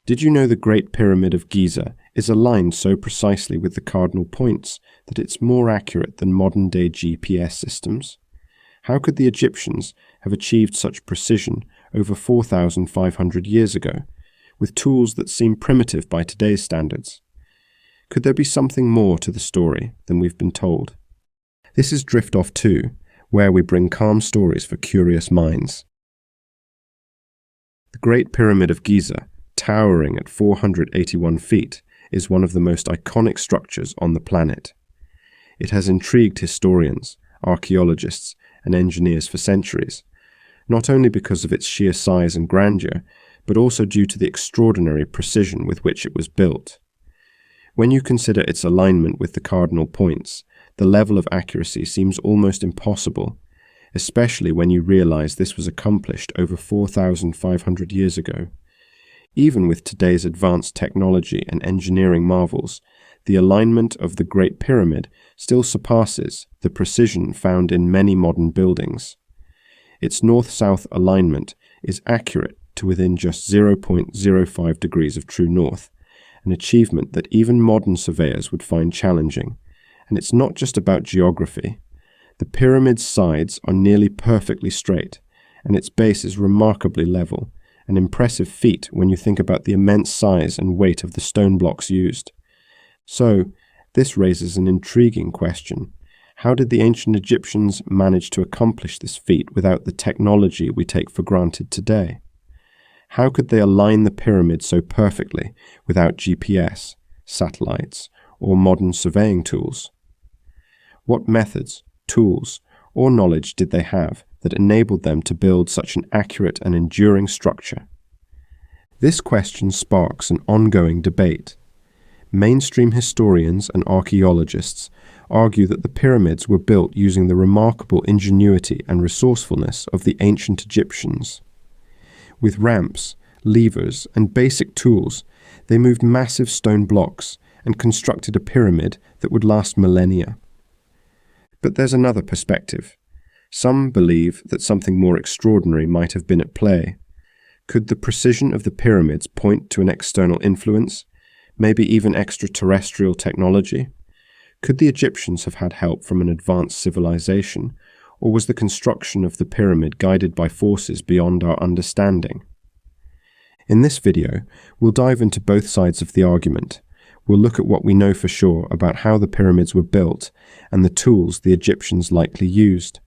Did you know the Great Pyramid of Giza is aligned so precisely with the cardinal points that it's more accurate than modern-day GPS systems? How could the Egyptians have achieved such precision over 4,500 years ago, with tools that seem primitive by today's standards? Could there be something more to the story than we've been told? This is Drift Off 2, where we bring calm stories for curious minds. The Great Pyramid of Giza, towering at 481 feet, is one of the most iconic structures on the planet. It has intrigued historians, archaeologists, and engineers for centuries, not only because of its sheer size and grandeur, but also due to the extraordinary precision with which it was built. When you consider its alignment with the cardinal points, the level of accuracy seems almost impossible, especially when you realize this was accomplished over 4,500 years ago. Even with today's advanced technology and engineering marvels, the alignment of the Great Pyramid still surpasses the precision found in many modern buildings. Its north-south alignment is accurate to within just 0.05 degrees of true north, an achievement that even modern surveyors would find challenging. And it's not just about geography. The pyramid's sides are nearly perfectly straight, and its base is remarkably level, an impressive feat when you think about the immense size and weight of the stone blocks used. So, this raises an intriguing question. How did the ancient Egyptians manage to accomplish this feat without the technology we take for granted today? How could they align the pyramid so perfectly without GPS, satellites, or modern surveying tools? What methods, tools, or knowledge did they have that enabled them to build such an accurate and enduring structure? This question sparks an ongoing debate. Mainstream historians and archaeologists argue that the pyramids were built using the remarkable ingenuity and resourcefulness of the ancient Egyptians. With ramps, levers, and basic tools, they moved massive stone blocks and constructed a pyramid that would last millennia. But there's another perspective. Some believe that something more extraordinary might have been at play. Could the precision of the pyramids point to an external influence, maybe even extraterrestrial technology? Could the Egyptians have had help from an advanced civilization, or was the construction of the pyramid guided by forces beyond our understanding? In this video, we'll dive into both sides of the argument. We'll look at what we know for sure about how the pyramids were built and the tools the Egyptians likely used.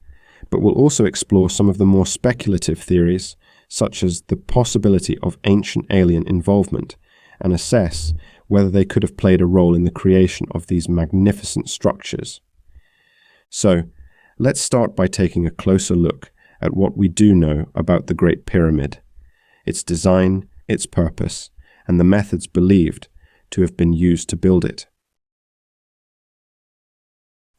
But we'll also explore some of the more speculative theories, such as the possibility of ancient alien involvement, and assess whether they could have played a role in the creation of these magnificent structures. So, let's start by taking a closer look at what we do know about the Great Pyramid, its design, its purpose, and the methods believed to have been used to build it.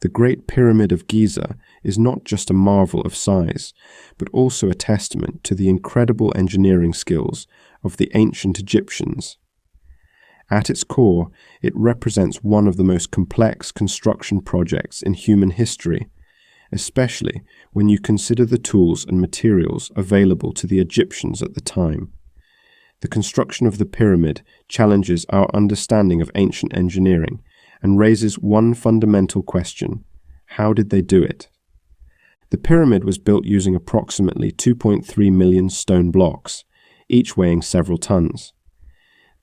The Great Pyramid of Giza is not just a marvel of size, but also a testament to the incredible engineering skills of the ancient Egyptians. At its core, it represents one of the most complex construction projects in human history, especially when you consider the tools and materials available to the Egyptians at the time. The construction of the pyramid challenges our understanding of ancient engineering and raises one fundamental question: how did they do it? The pyramid was built using approximately 2.3 million stone blocks, each weighing several tons.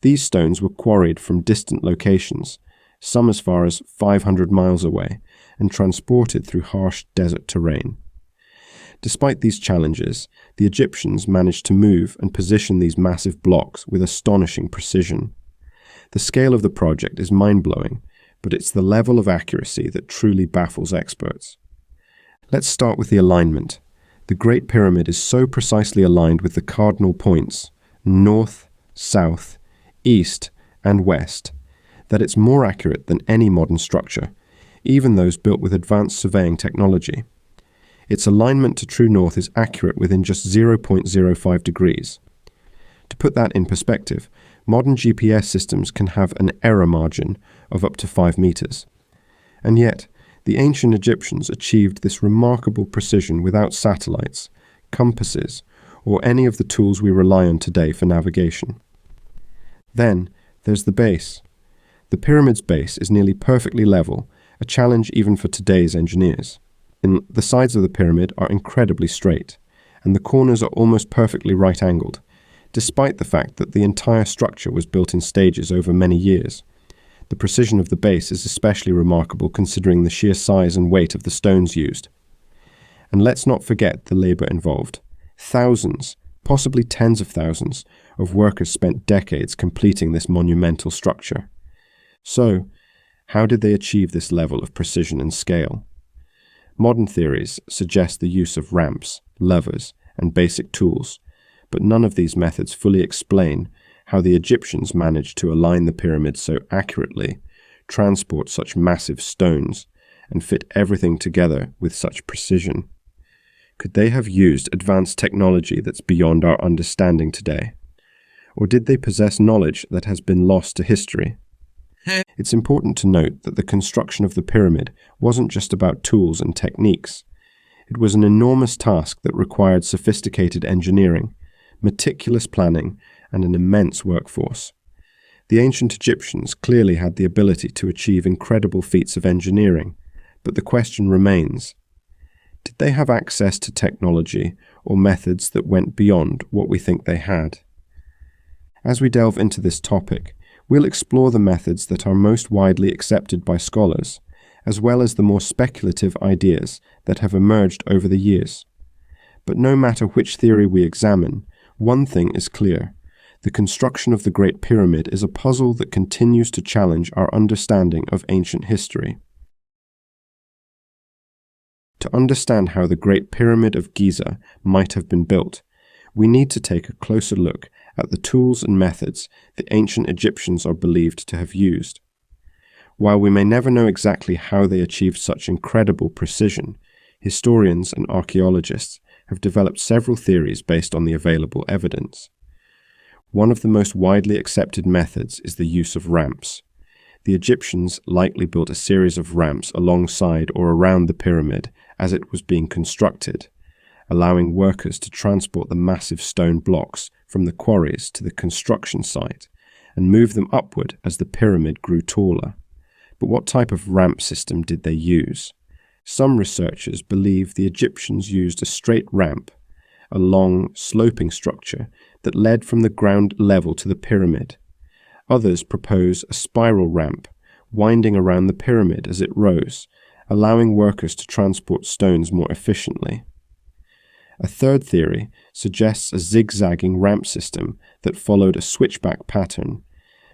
These stones were quarried from distant locations, some as far as 500 miles away, and transported through harsh desert terrain. Despite these challenges, the Egyptians managed to move and position these massive blocks with astonishing precision. The scale of the project is mind-blowing, but it's the level of accuracy that truly baffles experts. Let's start with the alignment. The Great Pyramid is so precisely aligned with the cardinal points, north, south, east, and west, that it's more accurate than any modern structure, even those built with advanced surveying technology. Its alignment to true north is accurate within just 0.05 degrees. To put that in perspective, modern GPS systems can have an error margin of up to 5 meters. And yet, the ancient Egyptians achieved this remarkable precision without satellites, compasses, or any of the tools we rely on today for navigation. Then, there's the base. The pyramid's base is nearly perfectly level, a challenge even for today's engineers. The sides of the pyramid are incredibly straight, and the corners are almost perfectly right-angled, despite the fact that the entire structure was built in stages over many years. The precision of the base is especially remarkable considering the sheer size and weight of the stones used. And let's not forget the labor involved. Thousands, possibly tens of thousands, of workers spent decades completing this monumental structure. So, how did they achieve this level of precision and scale? Modern theories suggest the use of ramps, levers, and basic tools, but none of these methods fully explain how the Egyptians managed to align the pyramid so accurately, transport such massive stones, and fit everything together with such precision. Could they have used advanced technology that's beyond our understanding today? Or did they possess knowledge that has been lost to history? It's important to note that the construction of the pyramid wasn't just about tools and techniques. It was an enormous task that required sophisticated engineering, meticulous planning, and an immense workforce. The ancient Egyptians clearly had the ability to achieve incredible feats of engineering, but the question remains, did they have access to technology or methods that went beyond what we think they had? As we delve into this topic, we'll explore the methods that are most widely accepted by scholars, as well as the more speculative ideas that have emerged over the years. But no matter which theory we examine, one thing is clear. The construction of the Great Pyramid is a puzzle that continues to challenge our understanding of ancient history. To understand how the Great Pyramid of Giza might have been built, we need to take a closer look at the tools and methods the ancient Egyptians are believed to have used. While we may never know exactly how they achieved such incredible precision, historians and archaeologists have developed several theories based on the available evidence. One of the most widely accepted methods is the use of ramps. The Egyptians likely built a series of ramps alongside or around the pyramid as it was being constructed, allowing workers to transport the massive stone blocks from the quarries to the construction site and move them upward as the pyramid grew taller. But what type of ramp system did they use? Some researchers believe the Egyptians used a straight ramp, a long, sloping structure that led from the ground level to the pyramid. Others propose a spiral ramp, winding around the pyramid as it rose, allowing workers to transport stones more efficiently. A third theory suggests a zigzagging ramp system that followed a switchback pattern,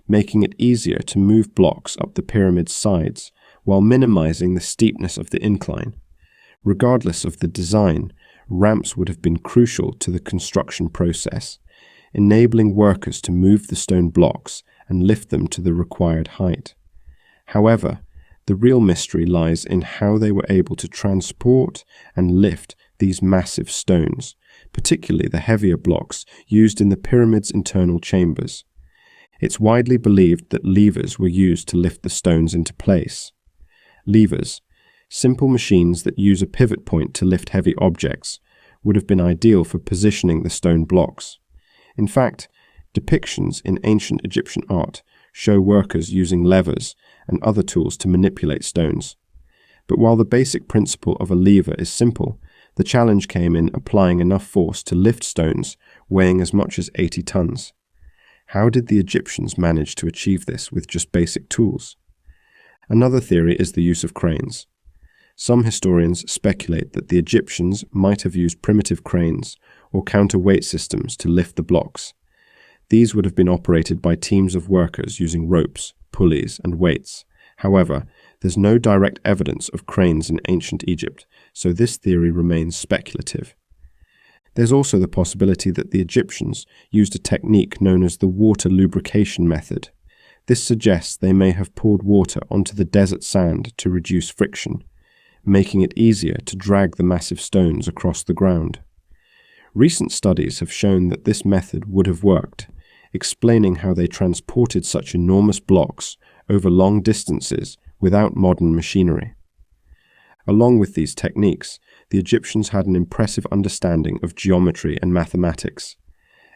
making it easier to move blocks up the pyramid's sides while minimizing the steepness of the incline. Regardless of the design, ramps would have been crucial to the construction process, enabling workers to move the stone blocks and lift them to the required height. However, the real mystery lies in how they were able to transport and lift these massive stones, particularly the heavier blocks used in the pyramid's internal chambers. It's widely believed that levers were used to lift the stones into place. Levers, simple machines that use a pivot point to lift heavy objects, would have been ideal for positioning the stone blocks. In fact, depictions in ancient Egyptian art show workers using levers and other tools to manipulate stones. But while the basic principle of a lever is simple, the challenge came in applying enough force to lift stones weighing as much as 80 tons. How did the Egyptians manage to achieve this with just basic tools? Another theory is the use of cranes. Some historians speculate that the Egyptians might have used primitive cranes or counterweight systems to lift the blocks. These would have been operated by teams of workers using ropes, pulleys, and weights. However, there's no direct evidence of cranes in ancient Egypt, so this theory remains speculative. There's also the possibility that the Egyptians used a technique known as the water lubrication method. This suggests they may have poured water onto the desert sand to reduce friction, making it easier to drag the massive stones across the ground. Recent studies have shown that this method would have worked, explaining how they transported such enormous blocks over long distances without modern machinery. Along with these techniques, the Egyptians had an impressive understanding of geometry and mathematics.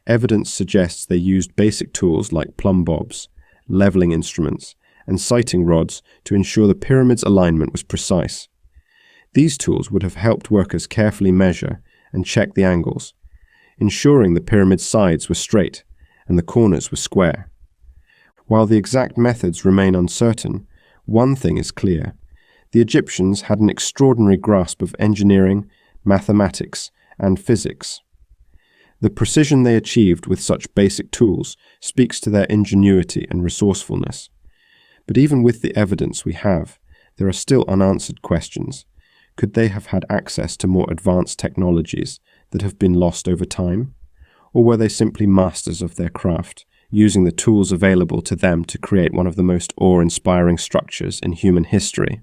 Evidence suggests they used basic tools like plumb bobs, leveling instruments, and sighting rods to ensure the pyramid's alignment was precise. These tools would have helped workers carefully measure and check the angles, ensuring the pyramid's sides were straight and the corners were square. While the exact methods remain uncertain, one thing is clear. The Egyptians had an extraordinary grasp of engineering, mathematics, and physics. The precision they achieved with such basic tools speaks to their ingenuity and resourcefulness. But even with the evidence we have, there are still unanswered questions. Could they have had access to more advanced technologies that have been lost over time? Or were they simply masters of their craft, using the tools available to them to create one of the most awe-inspiring structures in human history?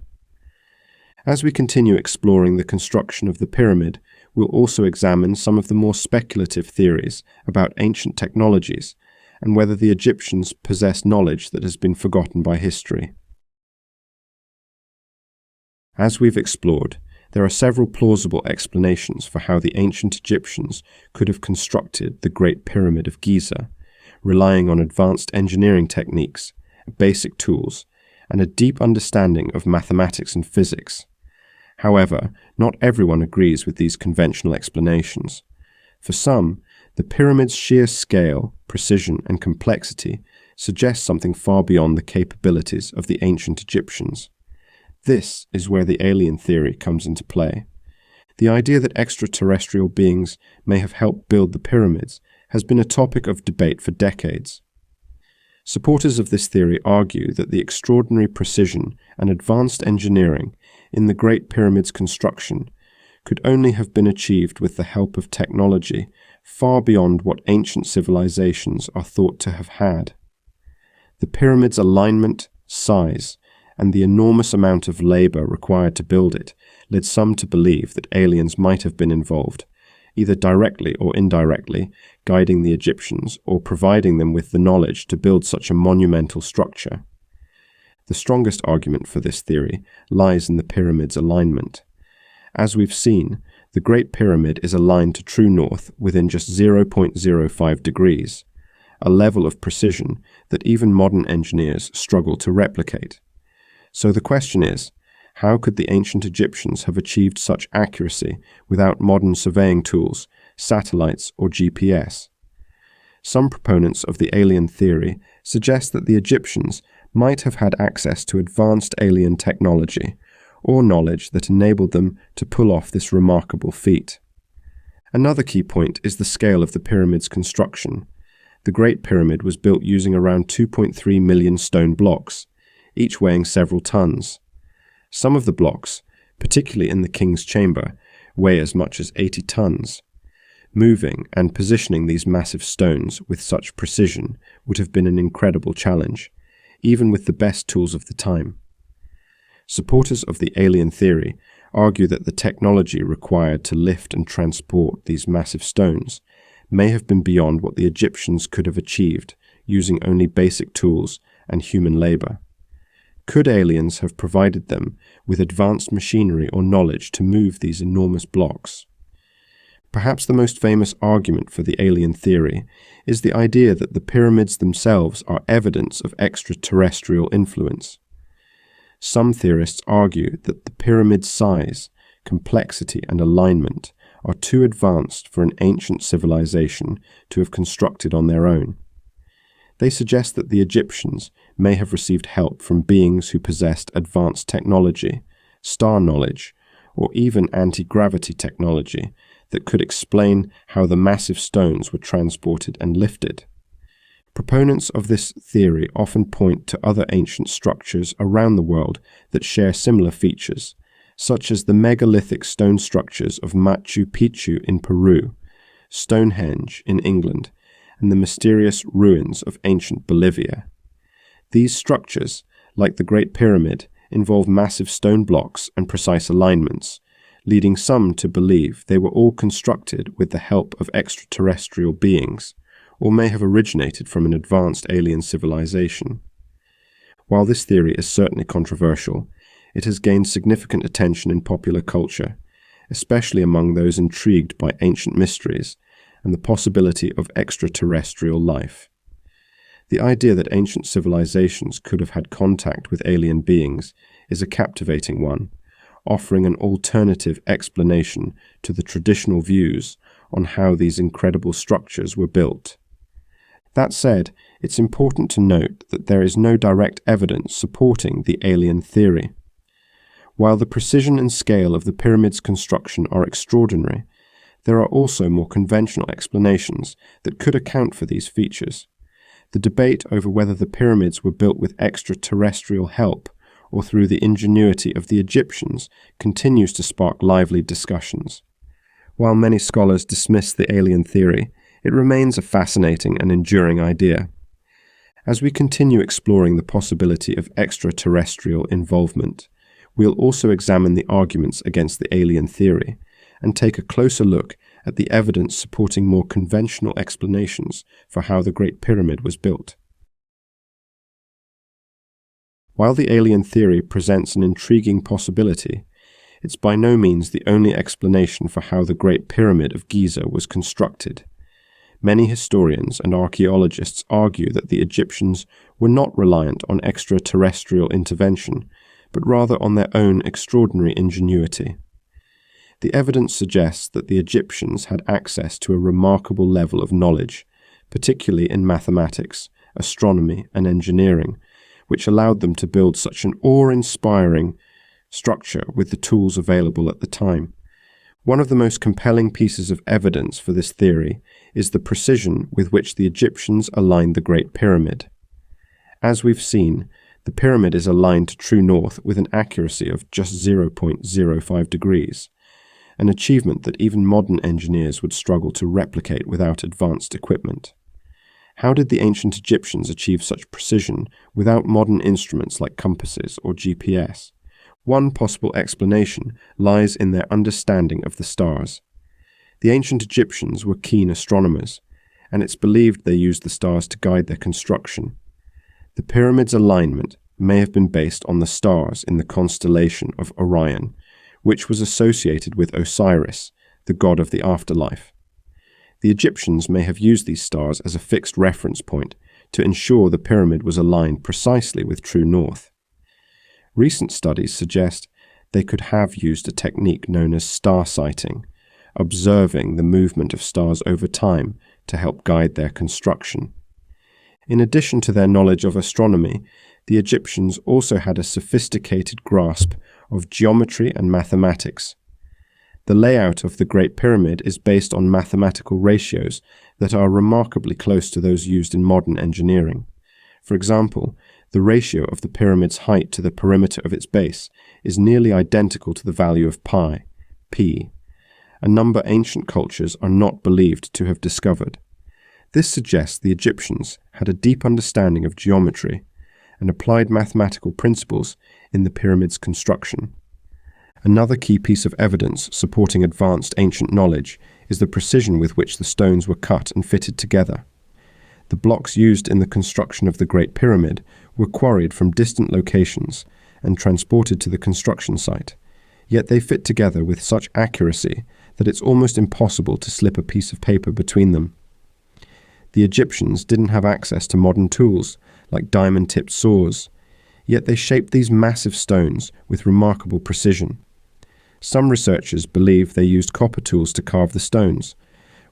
As we continue exploring the construction of the pyramid, we'll also examine some of the more speculative theories about ancient technologies and whether the Egyptians possessed knowledge that has been forgotten by history. As we've explored, there are several plausible explanations for how the ancient Egyptians could have constructed the Great Pyramid of Giza, relying on advanced engineering techniques, basic tools, and a deep understanding of mathematics and physics. However, not everyone agrees with these conventional explanations. For some, the pyramid's sheer scale, precision, and complexity suggest something far beyond the capabilities of the ancient Egyptians. This is where the alien theory comes into play. The idea that extraterrestrial beings may have helped build the pyramids has been a topic of debate for decades. Supporters of this theory argue that the extraordinary precision and advanced engineering in the Great Pyramid's construction could only have been achieved with the help of technology far beyond what ancient civilizations are thought to have had. The pyramid's alignment, size, and the enormous amount of labor required to build it led some to believe that aliens might have been involved, either directly or indirectly, guiding the Egyptians or providing them with the knowledge to build such a monumental structure. The strongest argument for this theory lies in the pyramid's alignment. As we've seen, the Great Pyramid is aligned to true north within just 0.05 degrees, a level of precision that even modern engineers struggle to replicate. So the question is, how could the ancient Egyptians have achieved such accuracy without modern surveying tools, satellites, or GPS? Some proponents of the alien theory suggest that the Egyptians might have had access to advanced alien technology or knowledge that enabled them to pull off this remarkable feat. Another key point is the scale of the pyramid's construction. The Great Pyramid was built using around 2.3 million stone blocks, each weighing several tons. Some of the blocks, particularly in the king's chamber, weigh as much as 80 tons. Moving and positioning these massive stones with such precision would have been an incredible challenge, even with the best tools of the time. Supporters of the alien theory argue that the technology required to lift and transport these massive stones may have been beyond what the Egyptians could have achieved using only basic tools and human labor. Could aliens have provided them with advanced machinery or knowledge to move these enormous blocks? Perhaps the most famous argument for the alien theory is the idea that the pyramids themselves are evidence of extraterrestrial influence. Some theorists argue that the pyramid's size, complexity, and alignment are too advanced for an ancient civilization to have constructed on their own. They suggest that the Egyptians may have received help from beings who possessed advanced technology, star knowledge, or even anti-gravity technology that could explain how the massive stones were transported and lifted. Proponents of this theory often point to other ancient structures around the world that share similar features, such as the megalithic stone structures of Machu Picchu in Peru, Stonehenge in England, and the mysterious ruins of ancient Bolivia. These structures, like the Great Pyramid, involve massive stone blocks and precise alignments, leading some to believe they were all constructed with the help of extraterrestrial beings, or may have originated from an advanced alien civilization. While this theory is certainly controversial, it has gained significant attention in popular culture, especially among those intrigued by ancient mysteries and the possibility of extraterrestrial life. The idea that ancient civilizations could have had contact with alien beings is a captivating one, offering an alternative explanation to the traditional views on how these incredible structures were built. That said, it's important to note that there is no direct evidence supporting the alien theory. While the precision and scale of the pyramid's construction are extraordinary, there are also more conventional explanations that could account for these features. The debate over whether the pyramids were built with extraterrestrial help or through the ingenuity of the Egyptians continues to spark lively discussions. While many scholars dismiss the alien theory, it remains a fascinating and enduring idea. As we continue exploring the possibility of extraterrestrial involvement, we'll also examine the arguments against the alien theory and take a closer look at the evidence supporting more conventional explanations for how the Great Pyramid was built. While the alien theory presents an intriguing possibility, it's by no means the only explanation for how the Great Pyramid of Giza was constructed. Many historians and archaeologists argue that the Egyptians were not reliant on extraterrestrial intervention, but rather on their own extraordinary ingenuity. The evidence suggests that the Egyptians had access to a remarkable level of knowledge, particularly in mathematics, astronomy, and engineering, which allowed them to build such an awe-inspiring structure with the tools available at the time. One of the most compelling pieces of evidence for this theory is the precision with which the Egyptians aligned the Great Pyramid. As we've seen, the pyramid is aligned to true north with an accuracy of just 0.05 degrees, an achievement that even modern engineers would struggle to replicate without advanced equipment. How did the ancient Egyptians achieve such precision without modern instruments like compasses or GPS? One possible explanation lies in their understanding of the stars. The ancient Egyptians were keen astronomers, and it's believed they used the stars to guide their construction. The pyramid's alignment may have been based on the stars in the constellation of Orion, which was associated with Osiris, the god of the afterlife. The Egyptians may have used these stars as a fixed reference point to ensure the pyramid was aligned precisely with true north. Recent studies suggest they could have used a technique known as star sighting, observing the movement of stars over time to help guide their construction. In addition to their knowledge of astronomy, the Egyptians also had a sophisticated grasp of geometry and mathematics. The layout of the Great Pyramid is based on mathematical ratios that are remarkably close to those used in modern engineering. For example, the ratio of the pyramid's height to the perimeter of its base is nearly identical to the value of pi, p, a number ancient cultures are not believed to have discovered. This suggests the Egyptians had a deep understanding of geometry and applied mathematical principles in the pyramid's construction. Another key piece of evidence supporting advanced ancient knowledge is the precision with which the stones were cut and fitted together. The blocks used in the construction of the Great Pyramid were quarried from distant locations and transported to the construction site, yet they fit together with such accuracy that it's almost impossible to slip a piece of paper between them. The Egyptians didn't have access to modern tools like diamond-tipped saws, yet they shaped these massive stones with remarkable precision. Some researchers believe they used copper tools to carve the stones,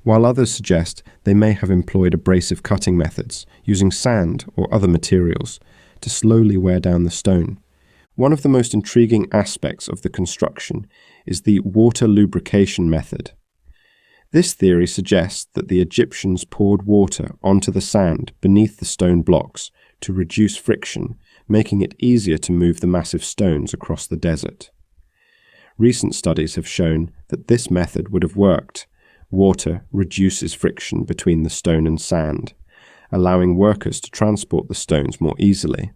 while others suggest they may have employed abrasive cutting methods using sand or other materials to slowly wear down the stone. One of the most intriguing aspects of the construction is the water lubrication method. This theory suggests that the Egyptians poured water onto the sand beneath the stone blocks to reduce friction, making it easier to move the massive stones across the desert. Recent studies have shown that this method would have worked. Water reduces friction between the stone and sand, allowing workers to transport the stones more easily.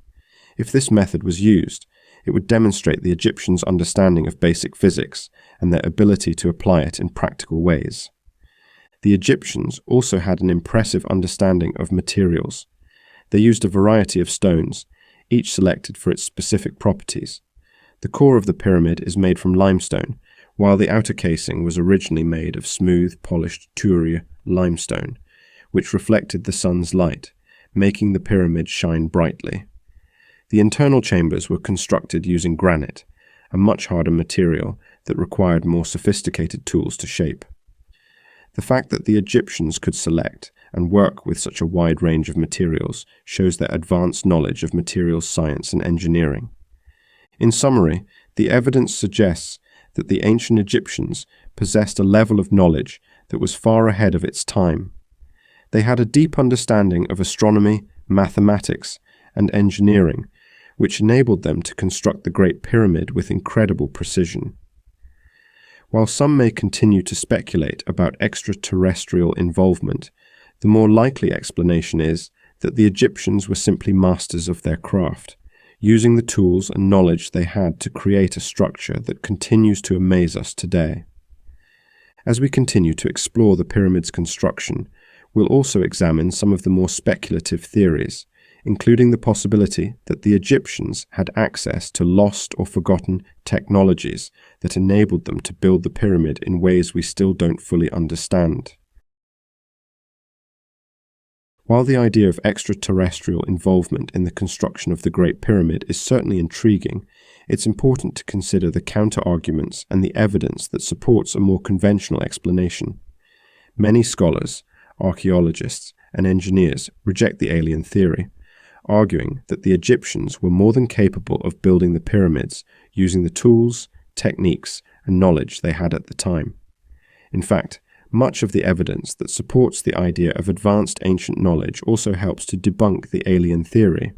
If this method was used, it would demonstrate the Egyptians' understanding of basic physics and their ability to apply it in practical ways. The Egyptians also had an impressive understanding of materials. They used a variety of stones, each selected for its specific properties. The core of the pyramid is made from limestone, while the outer casing was originally made of smooth, polished turia limestone, which reflected the sun's light, making the pyramid shine brightly. The internal chambers were constructed using granite, a much harder material that required more sophisticated tools to shape. The fact that the Egyptians could select and work with such a wide range of materials shows their advanced knowledge of materials science and engineering. In summary, the evidence suggests that the ancient Egyptians possessed a level of knowledge that was far ahead of its time. They had a deep understanding of astronomy, mathematics, and engineering, which enabled them to construct the Great Pyramid with incredible precision. While some may continue to speculate about extraterrestrial involvement, the more likely explanation is that the Egyptians were simply masters of their craft, using the tools and knowledge they had to create a structure that continues to amaze us today. As we continue to explore the pyramid's construction, we'll also examine some of the more speculative theories, including the possibility that the Egyptians had access to lost or forgotten technologies that enabled them to build the pyramid in ways we still don't fully understand. While the idea of extraterrestrial involvement in the construction of the Great Pyramid is certainly intriguing, it's important to consider the counter-arguments and the evidence that supports a more conventional explanation. Many scholars, archaeologists, and engineers reject the alien theory, arguing that the Egyptians were more than capable of building the pyramids using the tools, techniques, and knowledge they had at the time. In fact, much of the evidence that supports the idea of advanced ancient knowledge also helps to debunk the alien theory.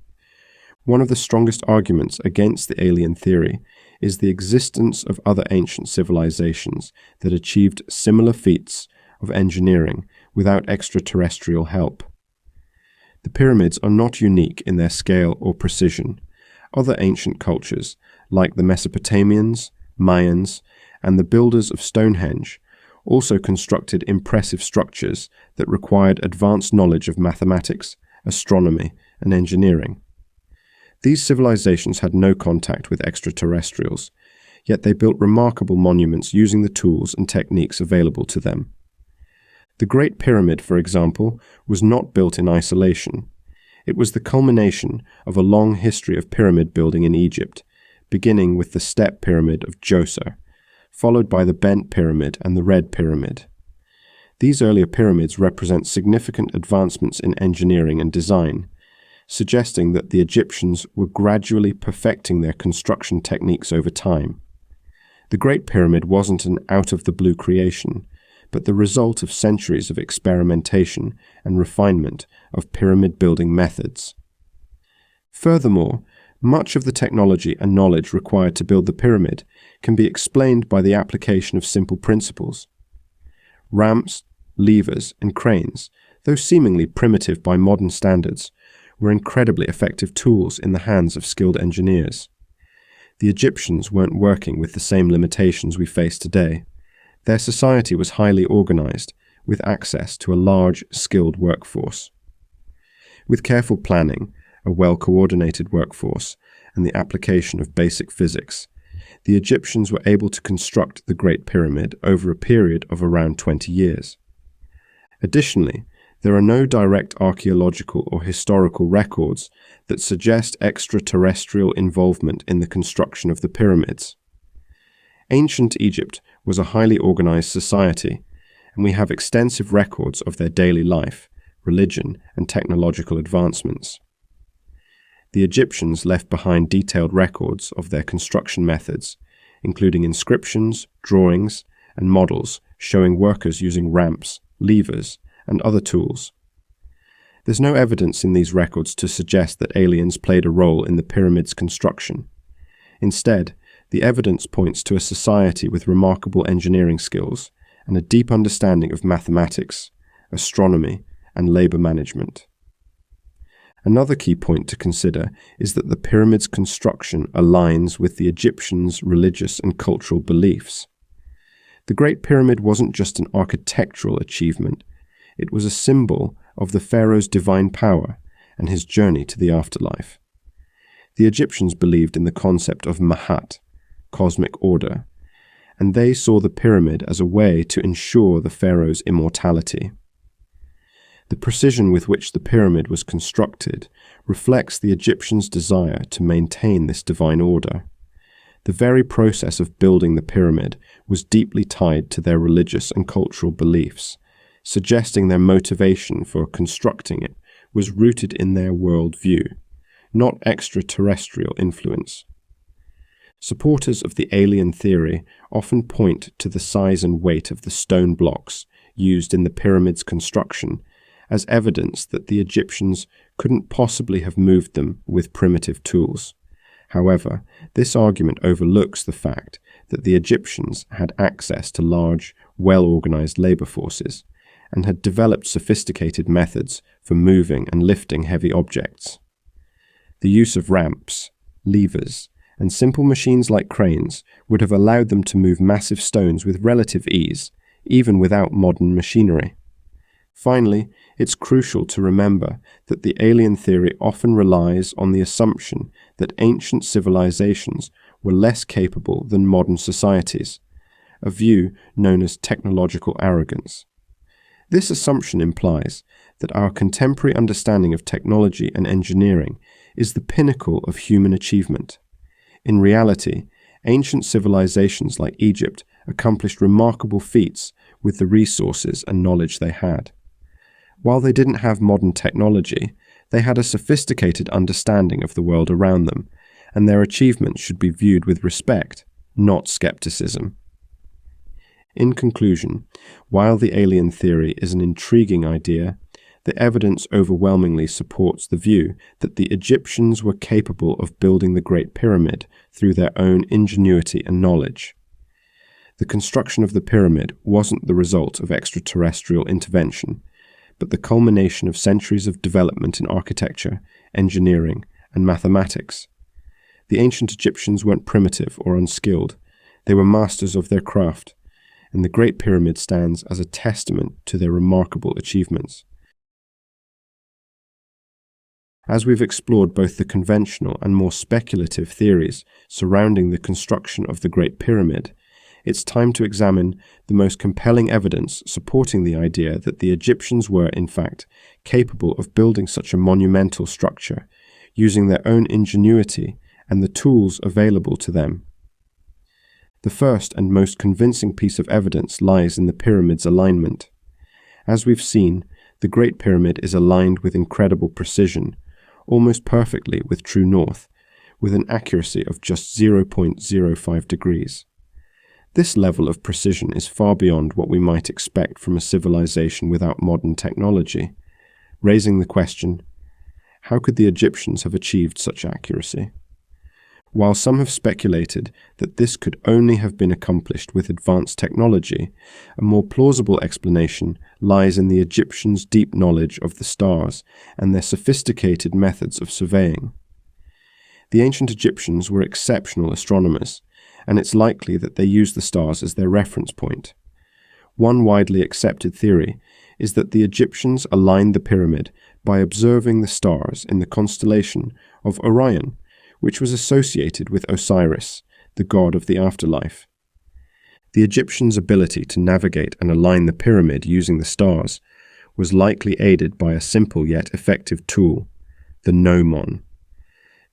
One of the strongest arguments against the alien theory is the existence of other ancient civilizations that achieved similar feats of engineering without extraterrestrial help. The pyramids are not unique in their scale or precision. Other ancient cultures, like the Mesopotamians, Mayans, and the builders of Stonehenge, also constructed impressive structures that required advanced knowledge of mathematics, astronomy, and engineering. These civilizations had no contact with extraterrestrials, yet they built remarkable monuments using the tools and techniques available to them. The Great Pyramid, for example, was not built in isolation. It was the culmination of a long history of pyramid building in Egypt, beginning with the Step Pyramid of Djoser, followed by the Bent Pyramid and the Red Pyramid. These earlier pyramids represent significant advancements in engineering and design, suggesting that the Egyptians were gradually perfecting their construction techniques over time. The Great Pyramid wasn't an out-of-the-blue creation, but the result of centuries of experimentation and refinement of pyramid building methods. Furthermore, much of the technology and knowledge required to build the pyramid can be explained by the application of simple principles. Ramps, levers, and cranes, though seemingly primitive by modern standards, were incredibly effective tools in the hands of skilled engineers. The Egyptians weren't working with the same limitations we face today. Their society was highly organized, with access to a large, skilled workforce. With careful planning, a well-coordinated workforce, and the application of basic physics, the Egyptians were able to construct the Great Pyramid over a period of around 20 years. Additionally, there are no direct archaeological or historical records that suggest extraterrestrial involvement in the construction of the pyramids. Ancient Egypt was a highly organized society, and we have extensive records of their daily life, religion, and technological advancements. The Egyptians left behind detailed records of their construction methods, including inscriptions, drawings, and models showing workers using ramps, levers, and other tools. There's no evidence in these records to suggest that aliens played a role in the pyramid's construction. Instead, the evidence points to a society with remarkable engineering skills and a deep understanding of mathematics, astronomy, and labor management. Another key point to consider is that the pyramid's construction aligns with the Egyptians' religious and cultural beliefs. The Great Pyramid wasn't just an architectural achievement, it was a symbol of the pharaoh's divine power and his journey to the afterlife. The Egyptians believed in the concept of Mahat, cosmic order, and they saw the pyramid as a way to ensure the pharaoh's immortality. The precision with which the pyramid was constructed reflects the Egyptians' desire to maintain this divine order. The very process of building the pyramid was deeply tied to their religious and cultural beliefs, suggesting their motivation for constructing it was rooted in their worldview, not extraterrestrial influence. Supporters of the alien theory often point to the size and weight of the stone blocks used in the pyramid's construction as evidence that the Egyptians couldn't possibly have moved them with primitive tools. However, this argument overlooks the fact that the Egyptians had access to large, well-organized labor forces and had developed sophisticated methods for moving and lifting heavy objects. The use of ramps, levers, and simple machines like cranes would have allowed them to move massive stones with relative ease, even without modern machinery. Finally, it's crucial to remember that the alien theory often relies on the assumption that ancient civilizations were less capable than modern societies, a view known as technological arrogance. This assumption implies that our contemporary understanding of technology and engineering is the pinnacle of human achievement. In reality, ancient civilizations like Egypt accomplished remarkable feats with the resources and knowledge they had. While they didn't have modern technology, they had a sophisticated understanding of the world around them, and their achievements should be viewed with respect, not skepticism. In conclusion, while the alien theory is an intriguing idea, the evidence overwhelmingly supports the view that the Egyptians were capable of building the Great Pyramid through their own ingenuity and knowledge. The construction of the pyramid wasn't the result of extraterrestrial intervention, but the culmination of centuries of development in architecture, engineering, and mathematics. The ancient Egyptians weren't primitive or unskilled. They were masters of their craft, and the Great Pyramid stands as a testament to their remarkable achievements. As we've explored both the conventional and more speculative theories surrounding the construction of the Great Pyramid, it's time to examine the most compelling evidence supporting the idea that the Egyptians were, in fact, capable of building such a monumental structure, using their own ingenuity and the tools available to them. The first and most convincing piece of evidence lies in the pyramid's alignment. As we've seen, the Great Pyramid is aligned with incredible precision, almost perfectly with true north, with an accuracy of just 0.05 degrees. This level of precision is far beyond what we might expect from a civilization without modern technology, raising the question, how could the Egyptians have achieved such accuracy? While some have speculated that this could only have been accomplished with advanced technology, a more plausible explanation lies in the Egyptians' deep knowledge of the stars and their sophisticated methods of surveying. The ancient Egyptians were exceptional astronomers, and it's likely that they used the stars as their reference point. One widely accepted theory is that the Egyptians aligned the pyramid by observing the stars in the constellation of Orion, which was associated with Osiris, the god of the afterlife. The Egyptians' ability to navigate and align the pyramid using the stars was likely aided by a simple yet effective tool, the gnomon.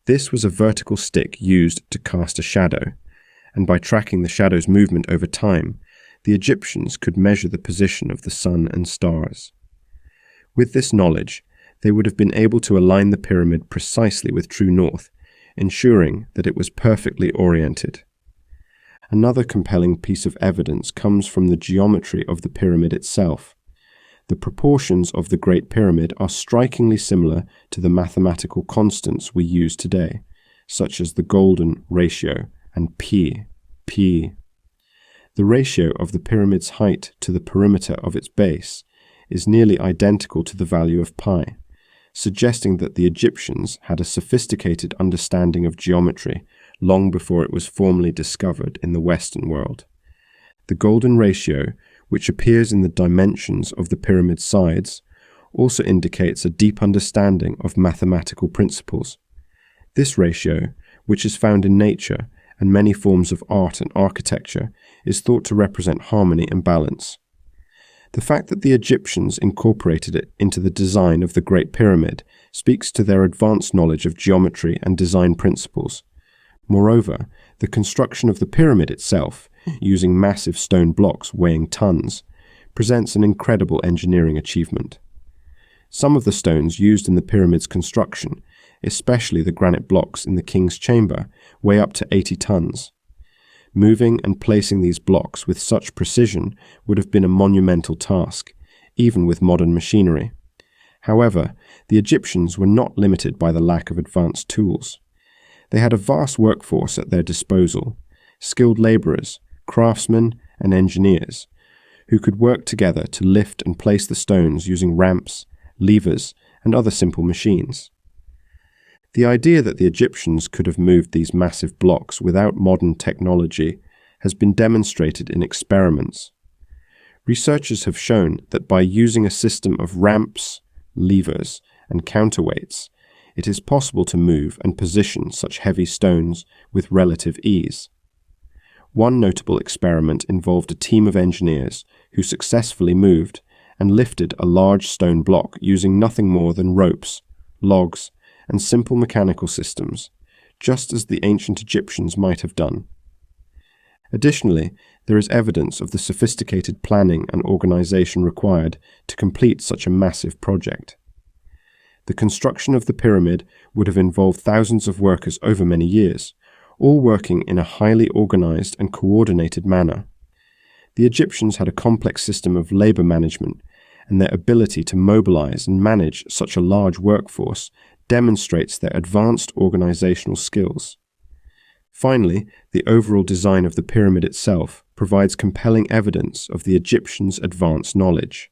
This was a vertical stick used to cast a shadow, and by tracking the shadow's movement over time, the Egyptians could measure the position of the sun and stars. With this knowledge, they would have been able to align the pyramid precisely with true north, ensuring that it was perfectly oriented. Another compelling piece of evidence comes from the geometry of the pyramid itself. The proportions of the Great Pyramid are strikingly similar to the mathematical constants we use today, such as the golden ratio and p. The ratio of the pyramid's height to the perimeter of its base is nearly identical to the value of pi, suggesting that the Egyptians had a sophisticated understanding of geometry long before it was formally discovered in the Western world. The golden ratio, which appears in the dimensions of the pyramid's sides, also indicates a deep understanding of mathematical principles. This ratio, which is found in nature and many forms of art and architecture, is thought to represent harmony and balance. The fact that the Egyptians incorporated it into the design of the Great Pyramid speaks to their advanced knowledge of geometry and design principles. Moreover, the construction of the pyramid itself, using massive stone blocks weighing tons, presents an incredible engineering achievement. Some of the stones used in the pyramid's construction, especially the granite blocks in the king's chamber, weigh up to 80 tons. Moving and placing these blocks with such precision would have been a monumental task, even with modern machinery. However, the Egyptians were not limited by the lack of advanced tools. They had a vast workforce at their disposal, skilled laborers, craftsmen, and engineers, who could work together to lift and place the stones using ramps, levers, and other simple machines. The idea that the Egyptians could have moved these massive blocks without modern technology has been demonstrated in experiments. Researchers have shown that by using a system of ramps, levers, and counterweights, it is possible to move and position such heavy stones with relative ease. One notable experiment involved a team of engineers who successfully moved and lifted a large stone block using nothing more than ropes, logs, and simple mechanical systems, just as the ancient Egyptians might have done. Additionally, there is evidence of the sophisticated planning and organization required to complete such a massive project. The construction of the pyramid would have involved thousands of workers over many years, all working in a highly organized and coordinated manner. The Egyptians had a complex system of labor management, and their ability to mobilize and manage such a large workforce demonstrates their advanced organizational skills. Finally, the overall design of the pyramid itself provides compelling evidence of the Egyptians' advanced knowledge.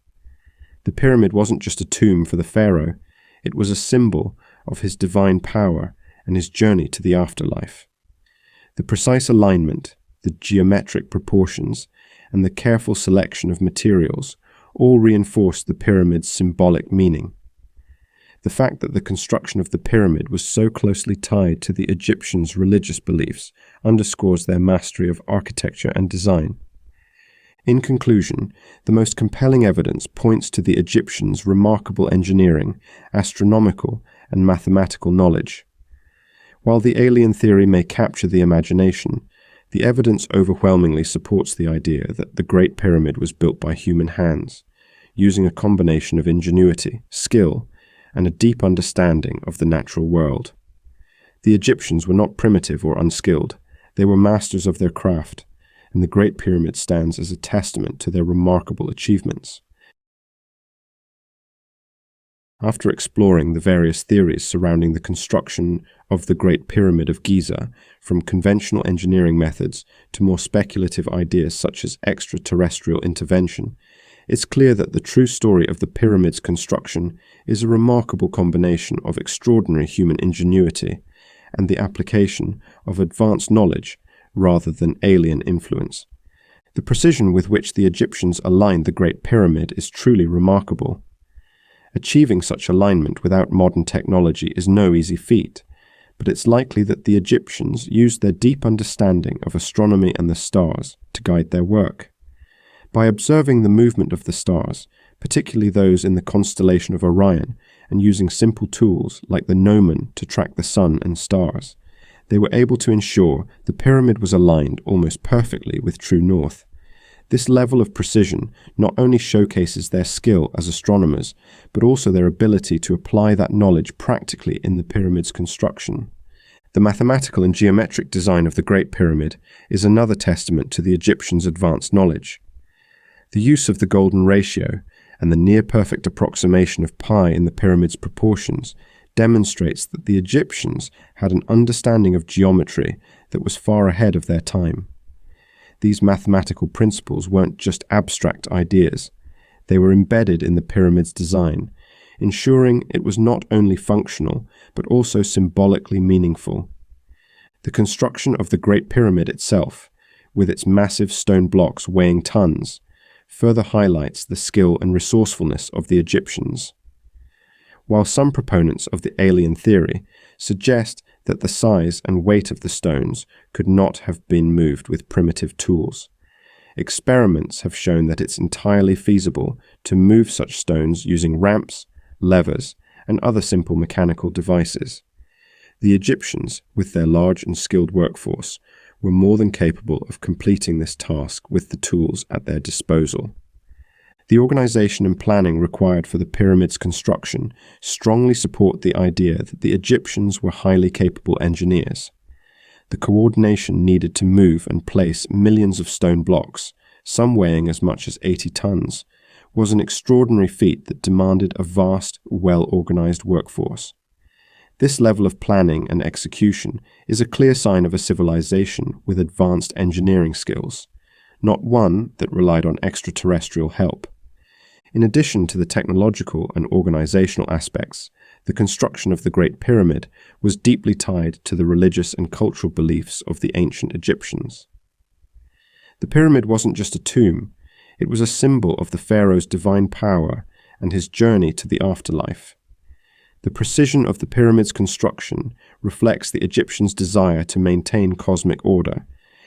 The pyramid wasn't just a tomb for the pharaoh, it was a symbol of his divine power and his journey to the afterlife. The precise alignment, the geometric proportions, and the careful selection of materials all reinforced the pyramid's symbolic meaning. The fact that the construction of the pyramid was so closely tied to the Egyptians' religious beliefs underscores their mastery of architecture and design. In conclusion, the most compelling evidence points to the Egyptians' remarkable engineering, astronomical, and mathematical knowledge. While the alien theory may capture the imagination, the evidence overwhelmingly supports the idea that the Great Pyramid was built by human hands, using a combination of ingenuity, skill, and a deep understanding of the natural world. The Egyptians were not primitive or unskilled, they were masters of their craft, and the Great Pyramid stands as a testament to their remarkable achievements. After exploring the various theories surrounding the construction of the Great Pyramid of Giza, from conventional engineering methods to more speculative ideas such as extraterrestrial intervention, it's clear that the true story of the pyramid's construction is a remarkable combination of extraordinary human ingenuity and the application of advanced knowledge rather than alien influence. The precision with which the Egyptians aligned the Great Pyramid is truly remarkable. Achieving such alignment without modern technology is no easy feat, but it's likely that the Egyptians used their deep understanding of astronomy and the stars to guide their work. By observing the movement of the stars, particularly those in the constellation of Orion, and using simple tools like the gnomon to track the sun and stars, they were able to ensure the pyramid was aligned almost perfectly with true north. This level of precision not only showcases their skill as astronomers, but also their ability to apply that knowledge practically in the pyramid's construction. The mathematical and geometric design of the Great Pyramid is another testament to the Egyptians' advanced knowledge. The use of the golden ratio and the near-perfect approximation of pi in the pyramid's proportions demonstrates that the Egyptians had an understanding of geometry that was far ahead of their time. These mathematical principles weren't just abstract ideas. They were embedded in the pyramid's design, ensuring it was not only functional, but also symbolically meaningful. The construction of the Great Pyramid itself, with its massive stone blocks weighing tons, further highlights the skill and resourcefulness of the Egyptians. While some proponents of the alien theory suggest that the size and weight of the stones could not have been moved with primitive tools, Experiments have shown that it's entirely feasible to move such stones using ramps, levers, and other simple mechanical devices. The Egyptians, with their large and skilled workforce, were more than capable of completing this task with the tools at their disposal. The organization and planning required for the pyramid's construction strongly support the idea that the Egyptians were highly capable engineers. The coordination needed to move and place millions of stone blocks, some weighing as much as 80 tons, was an extraordinary feat that demanded a vast, well-organized workforce. This level of planning and execution is a clear sign of a civilization with advanced engineering skills, not one that relied on extraterrestrial help. In addition to the technological and organizational aspects, the construction of the Great Pyramid was deeply tied to the religious and cultural beliefs of the ancient Egyptians. The pyramid wasn't just a tomb, it was a symbol of the pharaoh's divine power and his journey to the afterlife. The precision of the pyramid's construction reflects the Egyptians' desire to maintain cosmic order,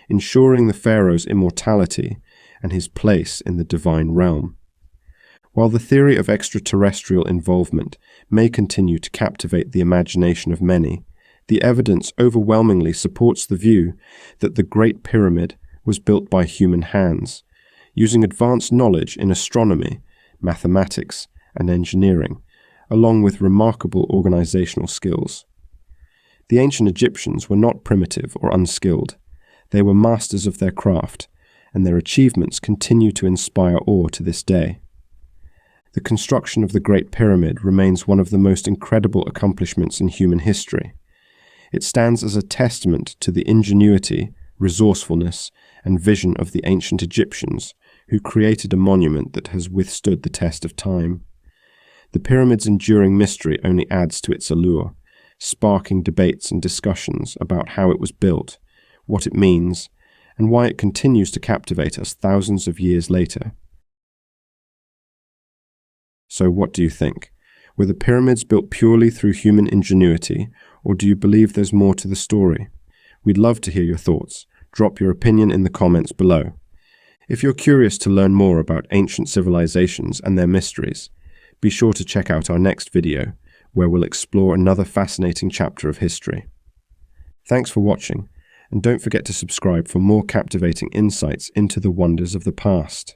ensuring the pharaoh's immortality and his place in the divine realm. While the theory of extraterrestrial involvement may continue to captivate the imagination of many, the evidence overwhelmingly supports the view that the Great Pyramid was built by human hands, using advanced knowledge in astronomy, mathematics, and engineering, along with remarkable organizational skills. The ancient Egyptians were not primitive or unskilled. They were masters of their craft, and their achievements continue to inspire awe to this day. The construction of the Great Pyramid remains one of the most incredible accomplishments in human history. It stands as a testament to the ingenuity, resourcefulness, and vision of the ancient Egyptians, who created a monument that has withstood the test of time. The pyramid's enduring mystery only adds to its allure, sparking debates and discussions about how it was built, what it means, and why it continues to captivate us thousands of years later. So what do you think? Were the pyramids built purely through human ingenuity, or do you believe there's more to the story? We'd love to hear your thoughts. Drop your opinion in the comments below. If you're curious to learn more about ancient civilizations and their mysteries, be sure to check out our next video, where we'll explore another fascinating chapter of history. Thanks for watching, and don't forget to subscribe for more captivating insights into the wonders of the past.